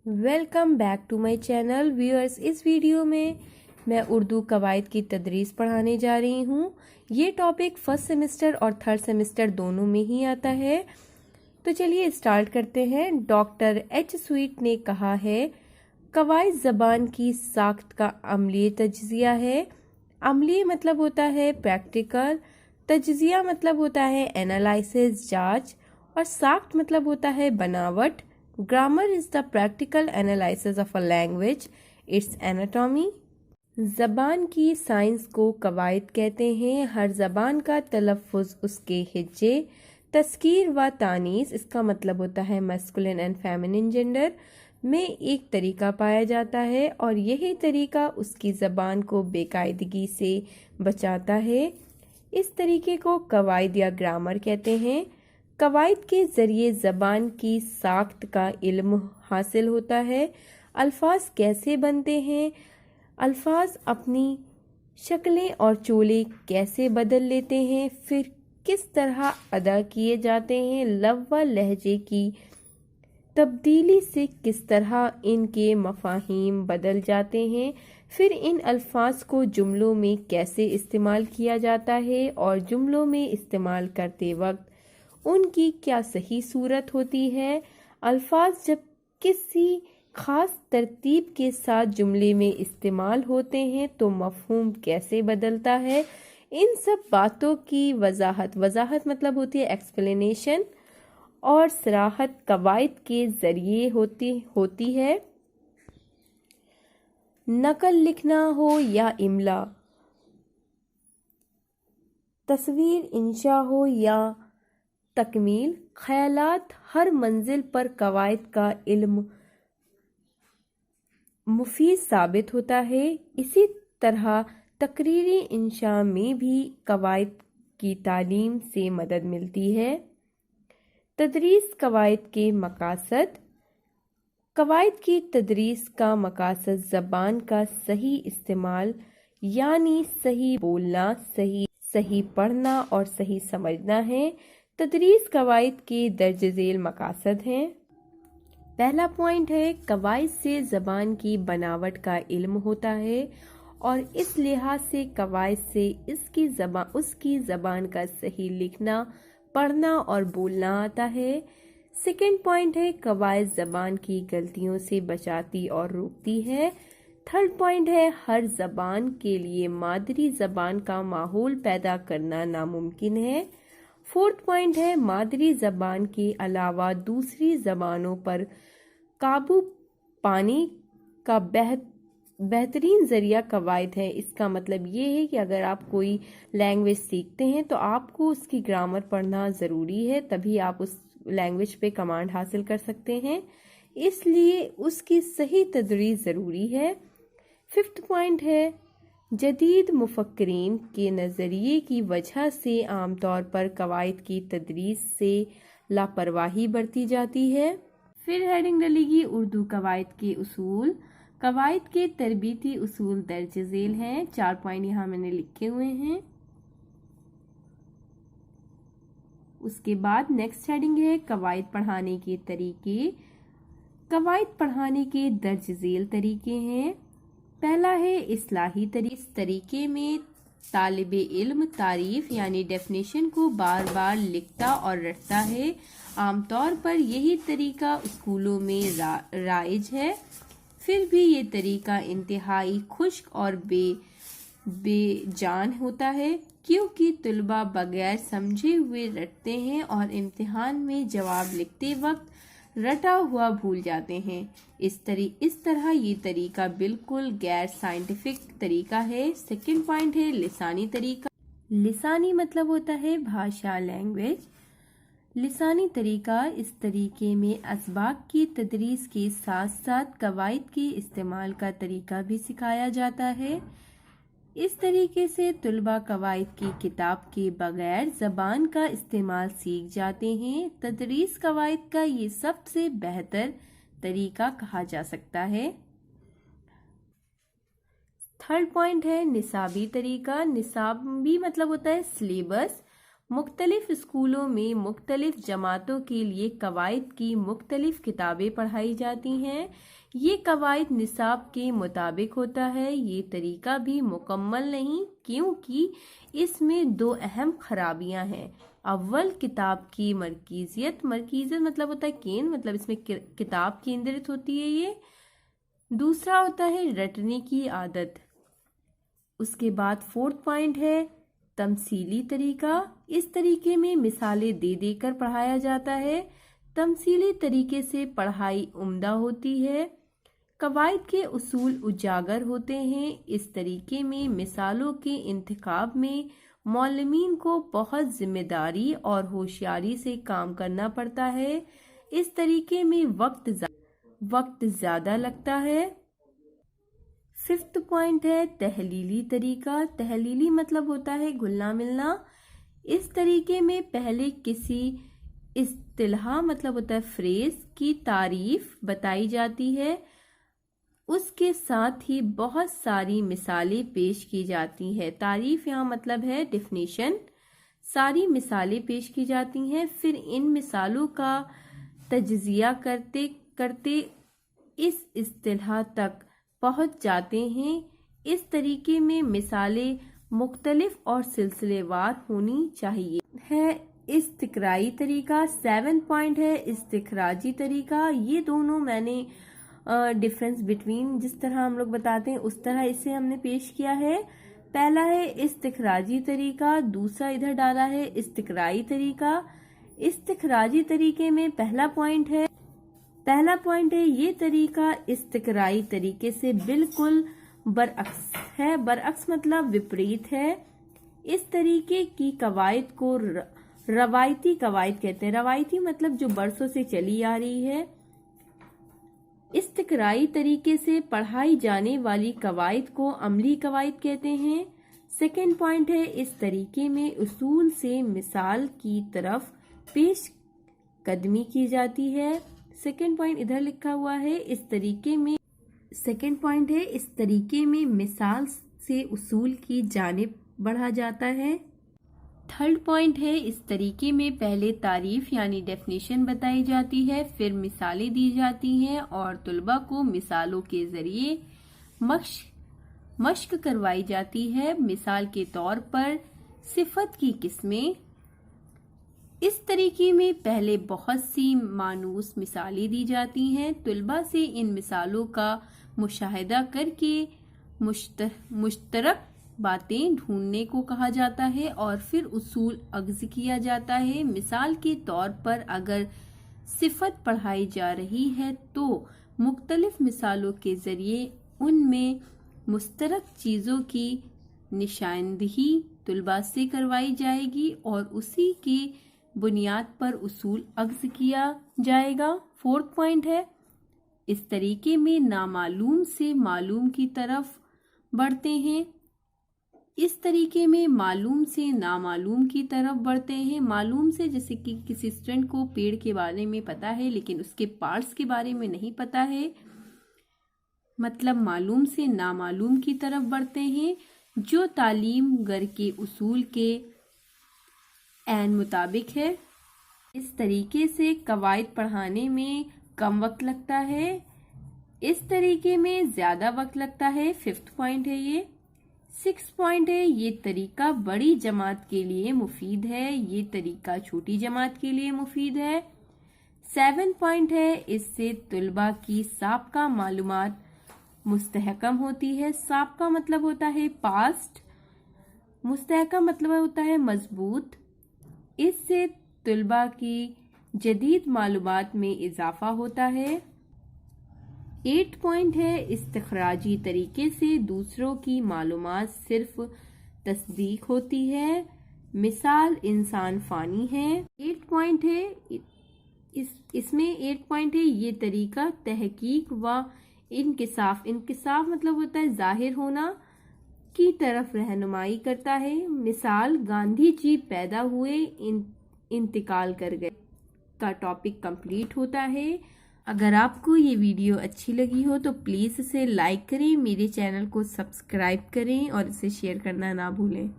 Welcome back to my channel viewers. इस video में मैं उर्दू कवायद की तदरीस पढ़ाने जा रही हूँ। ये टॉपिक फर्स्ट सेमेस्टर और थर्ड सेमेस्टर दोनों में ही आता है। तो चलिए स्टार्ट करते हैं। डॉक्टर एच स्वीट ने कहा है, कवायद ज़बान की साख्त का अमली तज्ज़िया है। अमली मतलब होता है प्रैक्टिकल, तज्ज़िया मतलब होता है एनालिसिस जांच, और साख्त मतलब होता है बनावट। Grammar is the practical analysis of a language, it's anatomy. ज़बान की साइंस को कवायद कहते हैं। हर ज़बान का तलफ़्फ़ुज़, उसके हिज्जे, तस्कीर व तानीस, इसका मतलब होता है मैस्कुलिन एंड फेमिनिन जेंडर, में एक तरीका पाया जाता है और यही तरीका उसकी ज़बान को बेकायदगी से बचाता है। इस तरीके को कवायद या ग्रामर कहते हैं। कवायद के ज़रिए ज़बान की साख्त का इल्म हासिल होता है। अल्फाज कैसे बनते हैं, अल्फाज अपनी शक्लें और चोले कैसे बदल लेते हैं, फिर किस तरह अदा किए जाते हैं, लव व लहजे की तब्दीली से किस तरह इनके मफ़ाहीम बदल जाते हैं, फिर इन अल्फाज को जुमलों में कैसे इस्तेमाल किया जाता है और जुमलों में इस्तेमाल करते वक्त उनकी क्या सही सूरत होती है। अल्फाज जब किसी ख़ास तरतीब के साथ जुमले में इस्तेमाल होते हैं तो मफ़हूम कैसे बदलता है। इन सब बातों की वजाहत मतलब होती है एक्सप्लेनेशन और सराहत कवायद के ज़रिए होती है। नकल लिखना हो या इमला, तस्वीर इंशा हो या तकमील, ख़यालात, हर मंजिल पर कवायद का इल्म मुफीद साबित होता है। इसी तरह तकरीरी इंशा में भी कवायद की तालीम से मदद मिलती है। तदरीस कवायद के मकासद। कवायद की तदरीस का मकासद ज़बान का सही इस्तेमाल यानी सही बोलना, सही पढ़ना और सही समझना है। तदरीस कवायद के दर्ज झेल मकासद हैं। पहला पॉइंट है, कवायद से ज़बान की बनावट का इल्म होता है और इस लिहाज से कवायद से उसकी ज़बान का सही लिखना, पढ़ना और बोलना आता है। सेकेंड पॉइंट है, कवायद ज़बान की गलतियों से बचाती और रोकती है। थर्ड पॉइंट है, हर ज़बान के लिए मादरी ज़बान का माहौल पैदा करना नामुमकिन है। फोर्थ पॉइंट है, मादरी ज़बान के अलावा दूसरी ज़बानों पर काबू पाने का बेहतरीन ज़रिया कवायद है। इसका मतलब ये है कि अगर आप कोई लैंग्वेज सीखते हैं तो आपको उसकी ग्रामर पढ़ना ज़रूरी है, तभी आप उस लैंग्वेज पे कमांड हासिल कर सकते हैं, इसलिए उसकी सही तदरीस ज़रूरी है। फिफ्थ पॉइंट है, जदीद मुफक्किरीन के नज़रिए की वजह से आमतौर पर कवायद की तदरीस से लापरवाही बरती जाती है। फिर हेडिंग डलेगी उर्दू कवायद के उसूल। कवायद के तरबीती उसूल दर्ज झेल हैं। 4 पॉइंट यहाँ मैंने लिखे हुए हैं। उसके बाद नेक्स्ट हेडिंग है कवायद पढ़ाने के तरीके। कवायद पढ़ाने के दर्ज झेल तरीके हैं। पहला है इस्लाही तरीका। इस तरीके में तालिबे इल्म तारीफ यानी डेफिनेशन को बार बार लिखता और रटता है। आमतौर पर यही तरीका स्कूलों में राइज है। फिर भी ये तरीका इंतहाई खुश्क और बेजान होता है क्योंकि तुलबा बगैर समझे हुए रटते हैं और इम्तिहान में जवाब लिखते वक्त रटा हुआ भूल जाते हैं। इस तरह ये तरीका बिल्कुल गैर साइंटिफिक तरीका है। सेकंड पॉइंट है लिसानी तरीका। लिसानी मतलब होता है भाषा, लैंग्वेज। लिसानी तरीका, इस तरीके में असबाक की तदरीस के साथ साथ कवायद के इस्तेमाल का तरीका भी सिखाया जाता है। इस तरीके से तुलबा कवायद की किताब के बगैर ज़बान का इस्तेमाल सीख जाते हैं। तदरीस कवायद का ये सबसे बेहतर तरीका कहा जा सकता है। थर्ड पॉइंट है निसाबी तरीका। निसाबी मतलब होता है सिलेबस। मुख्तलिफ स्कूलों में मुख्तलिफ जमातों के लिए कवायद की मुख्तलिफ किताबें पढ़ाई जाती हैं। ये कवायद निसाब के मुताबिक होता है। ये तरीका भी मुकम्मल नहीं, क्योंकि इसमें दो अहम खराबियां हैं। अव्वल, किताब की मरकीजियत मतलब होता है केंद्र, मतलब इसमें किताब केंद्रित होती है ये। दूसरा होता है रटने की आदत। उसके बाद फोर्थ पॉइंट है तमसीली तरीका। इस तरीके में मिसालें दे देकर पढ़ाया जाता है। तमसीली तरीके से पढ़ाई उम्दा होती है। कवायद के उसूल उजागर होते हैं। इस तरीके में मिसालों के इंतखाब में मौलमीन को बहुत जिम्मेदारी और होशियारी से काम करना पड़ता है। इस तरीके में वक्त ज़्यादा लगता है। फिफ्थ पॉइंट है तहलीली तरीका। तहलीली मतलब होता है घुलना मिलना। इस तरीके में पहले किसी इस्तिलाह मतलब होता है फ्रेज की तारीफ बताई जाती है, उसके साथ ही बहुत सारी मिसालें पेश की जाती हैं। तारीफ यहाँ मतलब है डेफिनेशन। सारी मिसालें पेश की जाती हैं, फिर इन मिसालों का तज्जिया करते करते इस इस्तिलाह तक पहुंच जाते हैं। इस तरीके में मिसालें मुख्तलिफ और सिलसिलेवार होनी चाहिए। है इस्तिक़राई तरीका। 7 पॉइंट है इस्तिखराजी तरीका। ये दोनों मैंने डिफरेंस बिटवीन जिस तरह हम लोग बताते हैं उस तरह इसे हमने पेश किया है। पहला है इस्तिखराजी तरीका, दूसरा इधर डाला है इस्तिक़राई तरीका। इस्तिखराजी तरीके में पहला पॉइंट है ये तरीका इस्तिक़राई तरीके से बिल्कुल बरअक्स है। बरअक्स मतलब विपरीत है। इस तरीके की कवायद को रवायती कवायद कहते हैं। रवायती मतलब जो बरसों से चली आ रही है। इस्तिक़राई तरीके से पढ़ाई जाने वाली कवायद को अमली कवायद कहते हैं। सेकेंड पॉइंट है इस तरीके में उसूल से मिसाल की तरफ पेश कदमी की जाती है। सेकेंड पॉइंट इधर लिखा हुआ है। इस तरीके में सेकेंड पॉइंट है इस तरीके में मिसाल से उसूल की जानिब बढ़ा जाता है। थर्ड पॉइंट है इस तरीके में पहले तारीफ यानी डेफिनेशन बताई जाती है, फिर मिसालें दी जाती हैं और तुलबा को मिसालों के जरिए मश्क करवाई जाती है। मिसाल के तौर पर सिफत की किस्में। इस तरीके में पहले बहुत सी मानूस मिसालें दी जाती हैं। तुलबा से इन मिसालों का मुशाहिदा करके मुश्तरक बातें ढूंढने को कहा जाता है और फिर उसूल अख्ज़ किया जाता है। मिसाल के तौर पर अगर सिफत पढ़ाई जा रही है तो मुख्तलिफ मिसालों के जरिए उनमें मुश्तरक चीज़ों की निशानदही तुलबा से करवाई जाएगी और उसी की बुनियाद पर उसूल अख्ज़ किया जाएगा। फोर्थ पॉइंट है इस तरीके में नामालूम से मालूम की तरफ बढ़ते हैं। इस तरीके में मालूम से नामालूम की तरफ बढ़ते हैं। मालूम से जैसे कि किसी स्टूडेंट को पेड़ के बारे में पता है लेकिन उसके पार्ट्स के बारे में नहीं पता है, मतलब मालूम से नामालूम की तरफ बढ़ते हैं, जो तालीम गर के उसूल के ऐन मुताबिक है। इस तरीके से कवायद पढ़ाने में कम वक्त लगता है, इस तरीके में ज़्यादा वक्त लगता है। फिफ्थ पॉइंट है ये। सिक्स पॉइंट है ये तरीका बड़ी जमात के लिए मुफीद है, ये तरीका छोटी जमात के लिए मुफीद है। 7 पॉइंट है इससे तुलबा की साबका मालूमात मुस्तहकम होती है। साबका मतलब होता है पास्ट, मुस्तहकम मतलब होता है मजबूत। इससे तुलबा की जदीद मालूमात में इजाफा होता है। 8 पॉइंट है इस्तिखराजी तरीके से दूसरों की मालूमात सिर्फ तस्दीक होती है, मिसाल इंसान फानी है। 8 पॉइंट है इसमें 8 पॉइंट है ये तरीका तहकीक व इंकिसाफ मतलब होता है जाहिर होना की तरफ रहनुमाई करता है। मिसाल गांधी जी पैदा हुए इंतकाल कर गए का टॉपिक कंप्लीट होता है। अगर आपको ये वीडियो अच्छी लगी हो तो प्लीज़ इसे लाइक करें, मेरे चैनल को सब्सक्राइब करें और इसे शेयर करना ना भूलें।